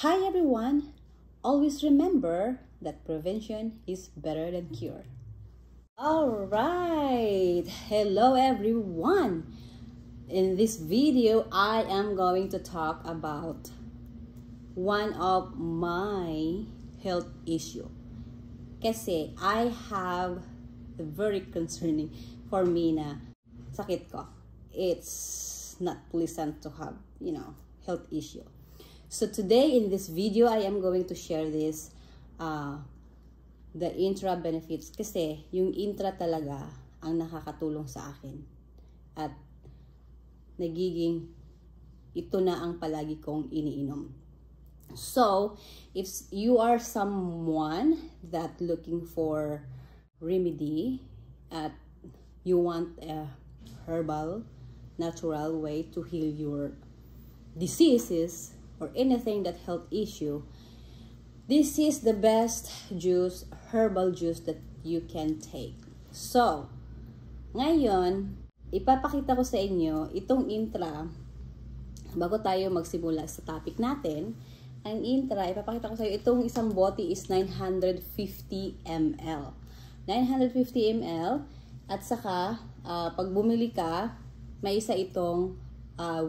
Hi everyone! Always remember that prevention is better than cure. Alright! Hello everyone! In this video, I am going to talk about one of my health issue. Kasi I have a very concerning for me na sakit ko. It's not pleasant to have, health issue. So today in this video, I am going to share this, the intra benefits. Kasi yung intra talaga ang nakakatulong sa akin. At nagiging ito na ang palagi kong iniinom. So, if you are someone that looking for remedy at you want a herbal, natural way to heal your diseases, or anything that health issue, this is the best juice, herbal juice that you can take. So, ngayon, ipapakita ko sa inyo itong intra, bago tayo magsimula sa topic natin. Ang intra, ipapakita ko sa inyo, itong isang bote is 950 ml. 950 ml, at saka, pag bumili ka, may isa itong,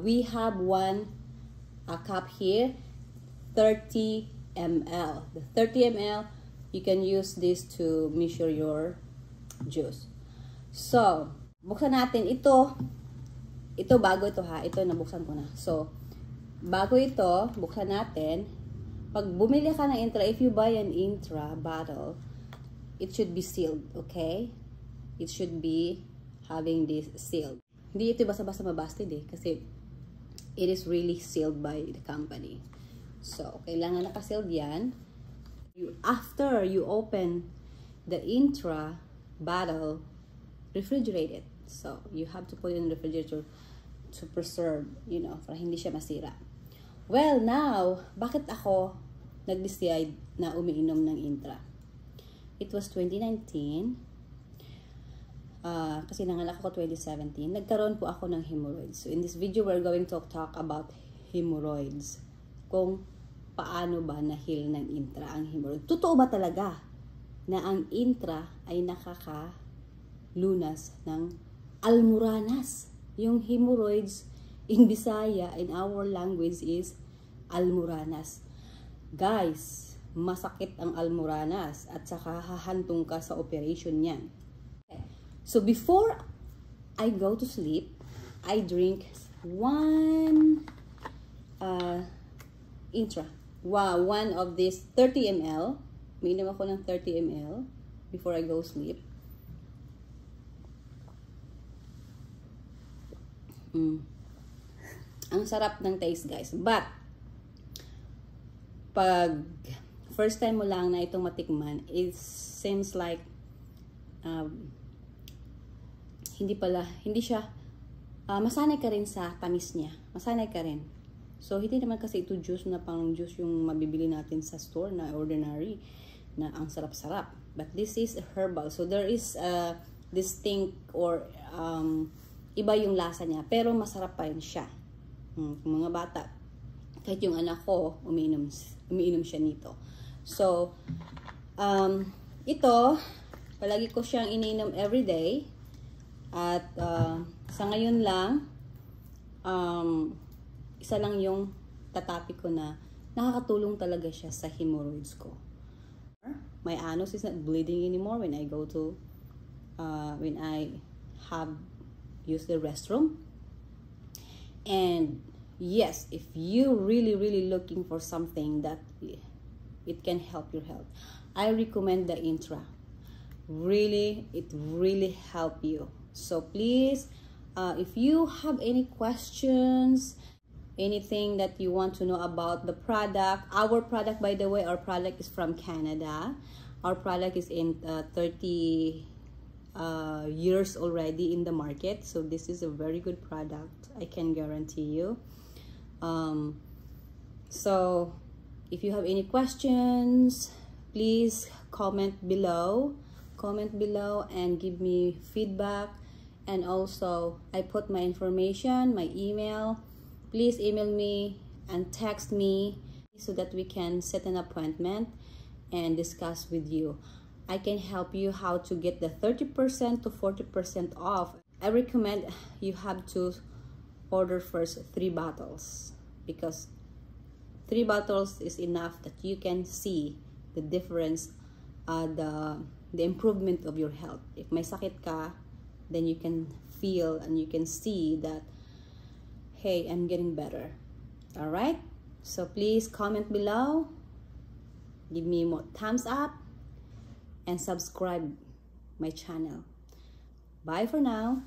we have one a cup here, 30 ml. The 30 ml, you can use this to measure your juice. So, buksan natin ito. Ito bago ito ha. Ito nabuksan ko na. So, bago ito, buksan natin. Pag bumili ka ng intra, if you buy an intra bottle, it should be sealed, okay? It should be having this sealed. Hindi ito basta-basta mabasted eh. Kasi it is really sealed by the company. So, kailangan naka-sealed yan. After you open the intra bottle, refrigerate it. So, you have to put it in the refrigerator to preserve, para hindi siya masira. Well, now, bakit ako nag-decide na umiinom ng intra? It was 2019. Kasi nanganak ako 2017, nagkaroon po ako ng hemorrhoids. So in this video, we're going to talk about hemorrhoids. Kung paano ba na-heal ng intra ang hemorrhoids. Totoo ba talaga na ang intra ay nakakalunas ng almoranas? Yung hemorrhoids in Bisaya, in our language is almoranas. Guys, masakit ang almoranas at saka hahantong ka sa operation niyan. So before I go to sleep, I drink one intra. Wow, one of this 30 ml. Umiinom ako ng 30 ml before I go sleep. Ang sarap ng taste, guys. But pag first time mo lang na itong matikman, it seems like hindi siya, masanay ka rin sa tamis niya. Masanay ka rin. So, hindi naman kasi ito juice na pang juice yung mabibili natin sa store na ordinary, na ang sarap-sarap. But this is herbal. So, there is a distinct or iba yung lasa niya. Pero masarap pa rin siya. Mga bata, kahit yung anak ko, umiinom siya nito. So, ito, palagi ko siyang iniinom everyday. At sa ngayon lang, isa lang yung tatapi ko na nakakatulong talaga siya sa hemorrhoids ko. My anus is not bleeding anymore when I go to, when I have used the restroom. And yes, if you really looking for something that it can help your health, I recommend the intra. Really, it really help you. So please, if you have any questions, anything that you want to know about the product, our product, by the way, our product is from Canada. Our product is in 30 years already in the market. So this is a very good product, I can guarantee you. So if you have any questions, please comment below and give me feedback. And also, I put my information, my email. Please email me and text me. so that we can set an appointment and discuss with you. I can help you how to get the 30% to 40% off. I recommend you have to order first 3 bottles, because 3 bottles is enough that you can see the difference, the improvement of your health. If may sakit ka, then you can feel and you can see that, hey, I'm getting better. All right, so please comment below, give me more thumbs up, and subscribe my channel. Bye for now.